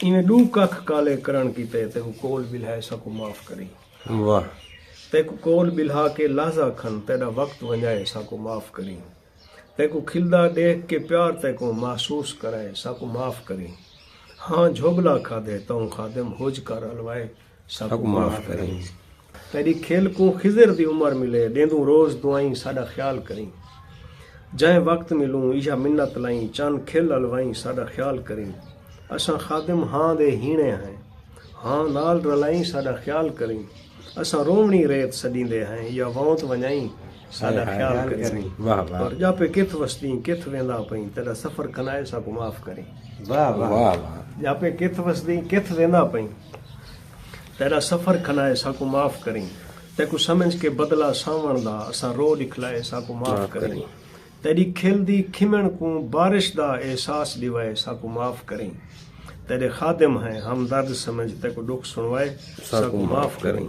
इवें do कख काले करण कीते तेको कोल बिल्हाए साको माफ़ करी। वाह। तेको कोल बिल्हा के लाजा खन तेरा वक्त वंजाए साको माफ़ करी। तेको खिलदा देख के प्यार तेको महसूस कराए साको माफ़ करी। हाँ झोबला खादे तो खादम होज कर हलवाए साको माफ़ करी। तेरी खेल को खिजर दी उम्र मिले देंदू रोज दुआई साडा ख्याल करी। जै वक्त मिलूं ईशा मिन्नत लाई चंद खिल हलवाई साडा ख्याल करी। असां खादिम हाँ दे हीणे हैं हाँ नाल रलाई साडा ख्याल करी। असां रोवणी रेत सॾींदे हैं या वौत वञाई साडा ख्याल करी। वाह वाह। और जापे किथ वसदी किथ वेंदा पई तेरा सफ़र कनाए साको माफ़ करी। वाह वाह वाह। जापे किथ वसदी किथ वेंदा पई तेरा सफ़र खनाए साको माफ़ करी। तेको समझ के बदला सावण दा असां रो दिखलाए साको माफ़ करी। तेरी खिलदी खिमण को बारिश दा एहसास दिवाए साको माफ़ करी। तेरे खादिम हैं हम दर्द समझ तेको दुख सुनवाए साको माफ़ करी।